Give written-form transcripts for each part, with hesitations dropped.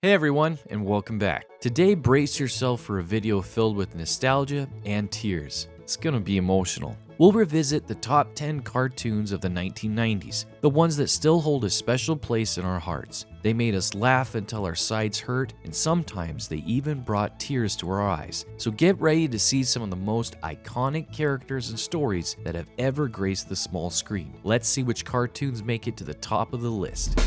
Hey everyone, and welcome back. Today, brace yourself for a video filled with nostalgia and tears. It's gonna be emotional. We'll revisit the top 10 cartoons of the 1990s, the ones that still hold a special place in our hearts. They made us laugh until our sides hurt, and sometimes they even brought tears to our eyes. So get ready to see some of the most iconic characters and stories that have ever graced the small screen. Let's see which cartoons make it to the top of the list.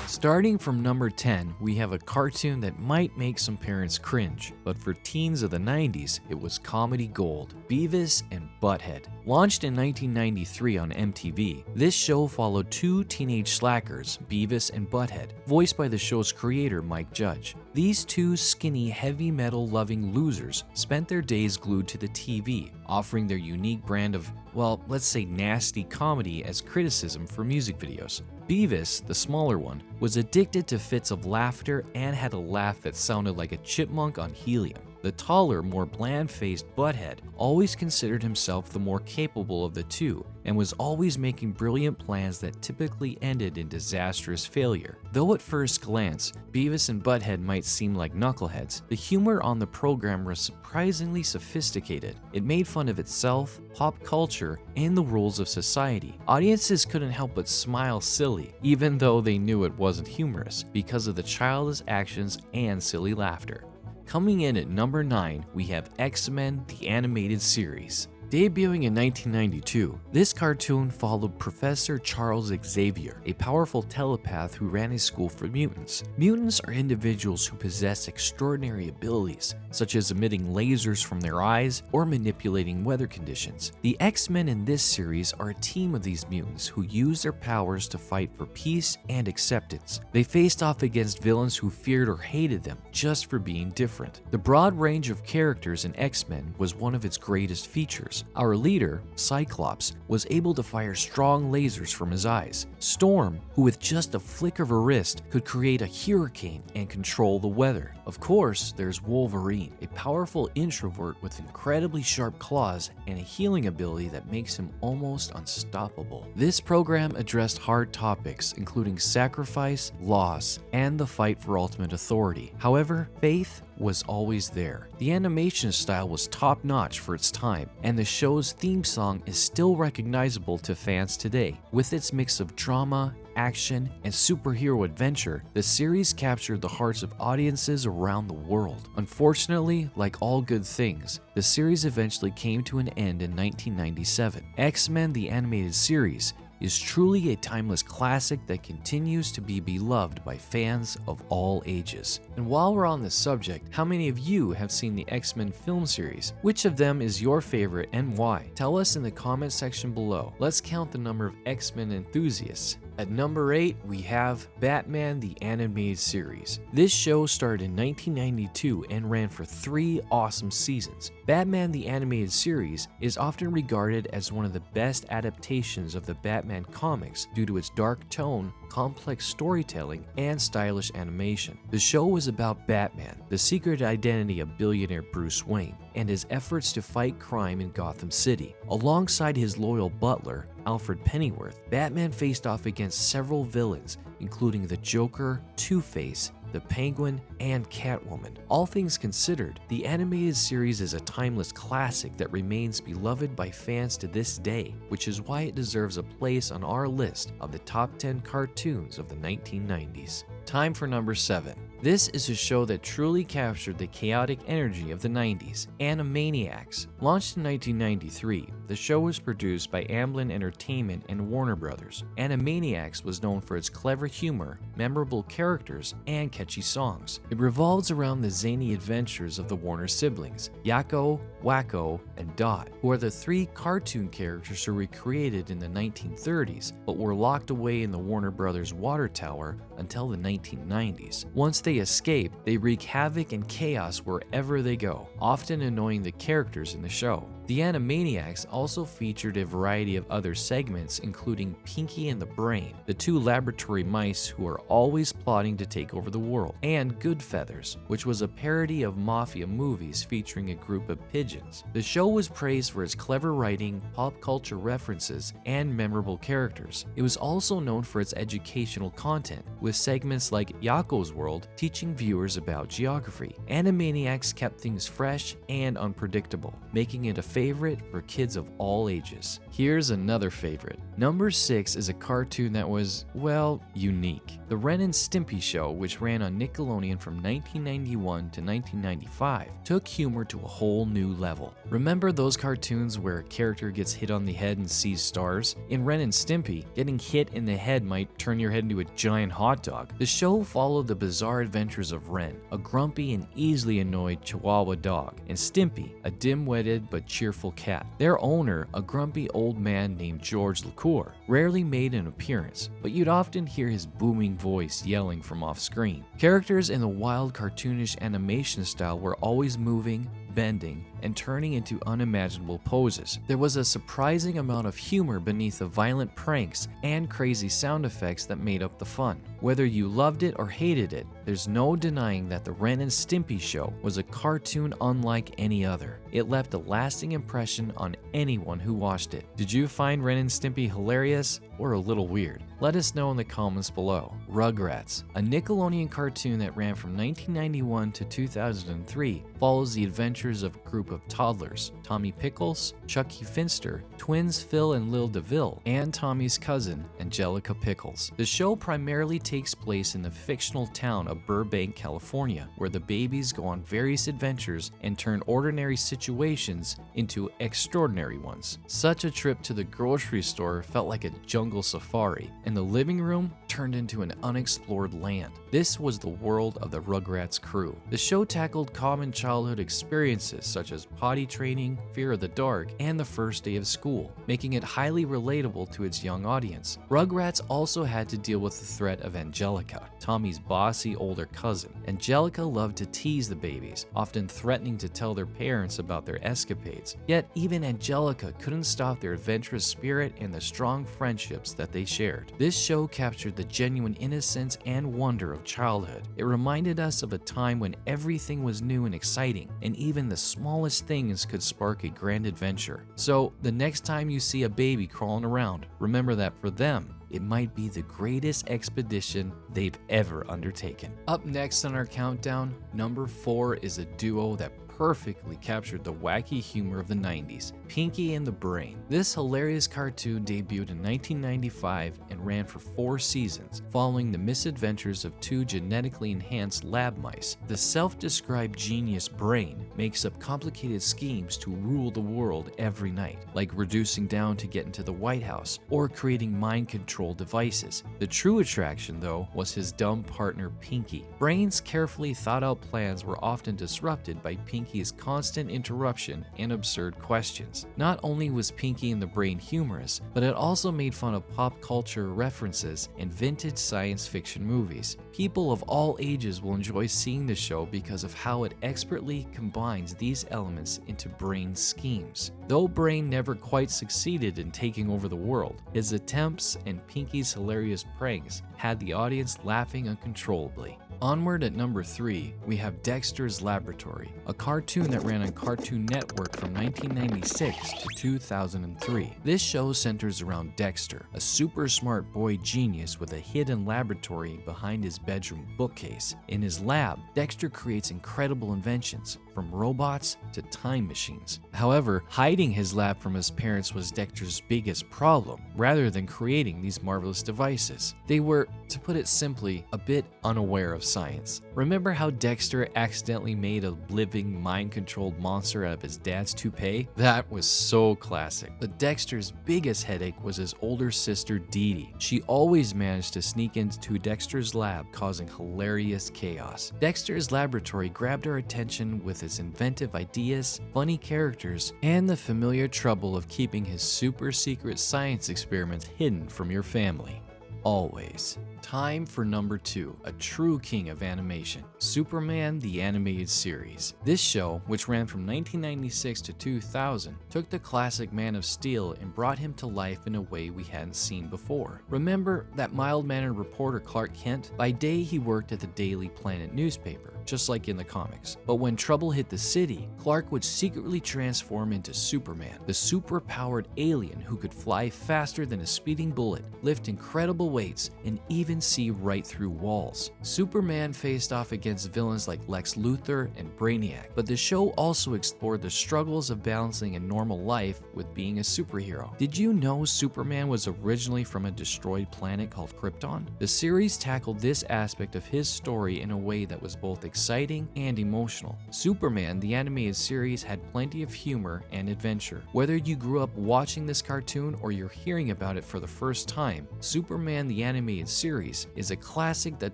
Starting from number 10, we have a cartoon that might make some parents cringe, but for teens of the 90s, it was comedy gold, Beavis and Butt-Head. Launched in 1993 on MTV, this show followed two teenage slackers, Beavis and Butt-Head, voiced by the show's creator Mike Judge. These two skinny, heavy metal loving losers spent their days glued to the TV, offering their unique brand of, well, let's say nasty comedy as criticism for music videos. Beavis, the smaller one, was addicted to fits of laughter and had a laugh that sounded like a chipmunk on helium. The taller, more bland-faced Butt-Head always considered himself the more capable of the two and was always making brilliant plans that typically ended in disastrous failure. Though at first glance, Beavis and Butt-Head might seem like knuckleheads, the humor on the program was surprisingly sophisticated. It made fun of itself, pop culture, and the rules of society. Audiences couldn't help but smile silly, even though they knew it wasn't humorous, because of the childish actions and silly laughter. Coming in at number 9, we have X-Men the Animated Series. Debuting in 1992, this cartoon followed Professor Charles Xavier, a powerful telepath who ran a school for mutants. Mutants are individuals who possess extraordinary abilities, such as emitting lasers from their eyes or manipulating weather conditions. The X-Men in this series are a team of these mutants who use their powers to fight for peace and acceptance. They faced off against villains who feared or hated them just for being different. The broad range of characters in X-Men was one of its greatest features. Our leader, Cyclops, was able to fire strong lasers from his eyes. Storm, who with just a flick of her wrist could create a hurricane and control the weather. Of course, there's Wolverine, a powerful introvert with incredibly sharp claws and a healing ability that makes him almost unstoppable. This program addressed hard topics, including sacrifice, loss, and the fight for ultimate authority. However, faith was always there. The animation style was top-notch for its time, and the show's theme song is still recognizable to fans today. With its mix of drama, action, and superhero adventure, the series captured the hearts of audiences around the world. Unfortunately, like all good things, the series eventually came to an end in 1997. X-Men the Animated Series is truly a timeless classic that continues to be beloved by fans of all ages. And while we're on this subject, how many of you have seen the X-Men film series? Which of them is your favorite and why? Tell us in the comment section below. Let's count the number of X-Men enthusiasts. At number 8, we have Batman the Animated Series. This show started in 1992 and ran for 3 awesome seasons. Batman the Animated Series is often regarded as one of the best adaptations of the Batman comics due to its dark tone, complex storytelling, and stylish animation. The show was about Batman, the secret identity of billionaire Bruce Wayne, and his efforts to fight crime in Gotham City. Alongside his loyal butler, Alfred Pennyworth, Batman faced off against several villains, including the Joker, Two-Face, the Penguin, and Catwoman. All things considered, the animated series is a timeless classic that remains beloved by fans to this day, which is why it deserves a place on our list of the top 10 cartoons of the 1990s. Time for number 7. This is a show that truly captured the chaotic energy of the 90s, Animaniacs. Launched in 1993, the show was produced by Amblin Entertainment and Warner Brothers. Animaniacs was known for its clever humor, memorable characters, and catchy songs. It revolves around the zany adventures of the Warner siblings, Yakko, Wacko, and Dot, who are the 3 cartoon characters who were created in the 1930s, but were locked away in the Warner Brothers water tower until the 1990s. Once they they escape, they wreak havoc and chaos wherever they go, often annoying the characters in the show. The Animaniacs also featured a variety of other segments, including Pinky and the Brain, the two laboratory mice who are always plotting to take over the world, and Goodfeathers, which was a parody of mafia movies featuring a group of pigeons. The show was praised for its clever writing, pop culture references, and memorable characters. It was also known for its educational content, with segments like Yakko's World teaching viewers about geography. Animaniacs kept things fresh and unpredictable, making it a favorite for kids of all ages. Here's another favorite. Number 6 is a cartoon that was, well, unique. The Ren and Stimpy Show, which ran on Nickelodeon from 1991 to 1995, took humor to a whole new level. Remember those cartoons where a character gets hit on the head and sees stars? In Ren and Stimpy, getting hit in the head might turn your head into a giant hot dog. The show followed the bizarre adventures of Ren, a grumpy and easily annoyed Chihuahua dog, and Stimpy, a dim-witted but cheerful cat. Their owner, a grumpy old man named George LaCour, rarely made an appearance, but you'd often hear his booming voice yelling from off-screen. Characters in the wild cartoonish animation style were always moving, bending, and turning into unimaginable poses. There was a surprising amount of humor beneath the violent pranks and crazy sound effects that made up the fun. Whether you loved it or hated it, there's no denying that the Ren and Stimpy Show was a cartoon unlike any other. It left a lasting impression on anyone who watched it. Did you find Ren and Stimpy hilarious or a little weird? Let us know in the comments below. Rugrats, a Nickelodeon cartoon that ran from 1991 to 2003, follows the adventures of a group of toddlers, Tommy Pickles, Chucky Finster, twins Phil and Lil DeVille, and Tommy's cousin, Angelica Pickles. The show primarily takes place in the fictional town of Burbank, California, where the babies go on various adventures and turn ordinary situations into extraordinary ones. Such a trip to the grocery store felt like a jungle safari, and the living room turned into an unexplored land. This was the world of the Rugrats crew. The show tackled common childhood experiences such as potty training, fear of the dark, and the first day of school, making it highly relatable to its young audience. Rugrats also had to deal with the threat of Angelica, Tommy's bossy older cousin. Angelica loved to tease the babies, often threatening to tell their parents about their escapades. Yet even Angelica couldn't stop their adventurous spirit and the strong friendships that they shared. This show captured the genuine innocence and wonder of childhood. It reminded us of a time when everything was new and exciting, and even the smallest things could spark a grand adventure. So the next time you see a baby crawling around, remember that for them, it might be the greatest expedition they've ever undertaken. Up next on our countdown, number 4 is a duo that perfectly captured the wacky humor of the 90s, Pinky and the Brain. This hilarious cartoon debuted in 1995 and ran for 4 seasons, following the misadventures of 2 genetically enhanced lab mice. The self-described genius Brain makes up complicated schemes to rule the world every night, like reducing down to get into the White House or creating mind control devices. The true attraction, though, was his dumb partner Pinky. Brain's carefully thought out plans were often disrupted by Pinky's constant interruption and absurd questions. Not only was Pinky and the Brain humorous, but it also made fun of pop culture references and vintage science fiction movies. People of all ages will enjoy seeing the show because of how it expertly combines these elements into Brain's schemes. Though Brain never quite succeeded in taking over the world, his attempts and Pinky's hilarious pranks had the audience laughing uncontrollably. Onward at number 3, we have Dexter's Laboratory, a cartoon that ran on Cartoon Network from 1996 to 2003. This show centers around Dexter, a super smart boy genius with a hidden laboratory behind his bedroom bookcase. In his lab, Dexter creates incredible inventions, from robots to time machines. However, hiding his lab from his parents was Dexter's biggest problem, rather than creating these marvelous devices. They were, to put it simply, a bit unaware of science. Remember how Dexter accidentally made a living mind-controlled monster out of his dad's toupee? That was so classic. But Dexter's biggest headache was his older sister Dee Dee. She always managed to sneak into Dexter's lab, causing hilarious chaos. Dexter's Laboratory grabbed our attention with his inventive ideas, funny characters, and the familiar trouble of keeping his super secret science experiments hidden from your family. always. Time for number 2, a true king of animation, Superman the Animated Series. This show, which ran from 1996 to 2000, took the classic Man of Steel and brought him to life in a way we hadn't seen before. Remember that mild-mannered reporter Clark Kent? By day, he worked at the Daily Planet newspaper, just like in the comics. But when trouble hit the city, Clark would secretly transform into Superman, the super-powered alien who could fly faster than a speeding bullet, lift incredible weights, and even see right through walls. Superman faced off against villains like Lex Luthor and Brainiac, but the show also explored the struggles of balancing a normal life with being a superhero. Did you know Superman was originally from a destroyed planet called Krypton? The series tackled this aspect of his story in a way that was both exciting and emotional. Superman, the animated series, had plenty of humor and adventure. Whether you grew up watching this cartoon or you're hearing about it for the first time, Superman the Animated Series is a classic that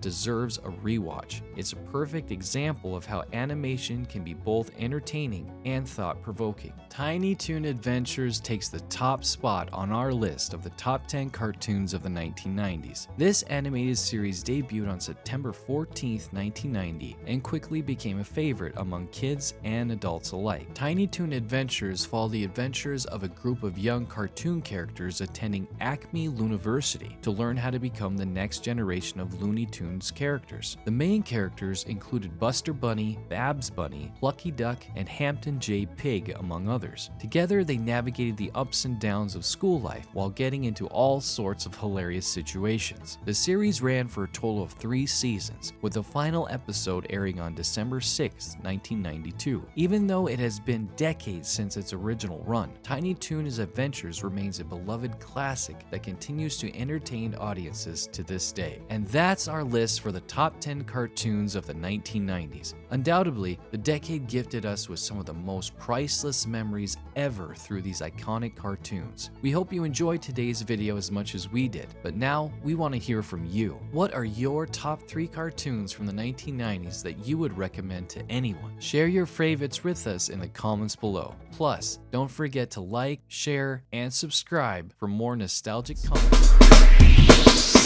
deserves a rewatch. It's a perfect example of how animation can be both entertaining and thought-provoking. Tiny Toon Adventures takes the top spot on our list of the top 10 cartoons of the 1990s. This animated series debuted on September 14th, 1990, and quickly became a favorite among kids and adults alike. Tiny Toon Adventures follow the adventures of a group of young cartoon characters attending Acme University to learn how to become the next generation of Looney Tunes characters. The main characters included Buster Bunny, Babs Bunny, Plucky Duck, and Hampton J. Pig, among others. Together, they navigated the ups and downs of school life while getting into all sorts of hilarious situations. The series ran for a total of 3 seasons, with the final episode airing on December 6, 1992. Even though it has been decades since its original run, Tiny Toon's Adventures remains a beloved classic that continues to entertain audiences to this day. And that's our list for the top 10 cartoons of the 1990s. Undoubtedly, the decade gifted us with some of the most priceless memories ever through these iconic cartoons. We hope you enjoyed today's video as much as we did, but now we want to hear from you. What are your top 3 cartoons from the 1990s that you would recommend to anyone? Share your favorites with us in the comments below. Plus, don't forget to like, share, and subscribe for more nostalgic content.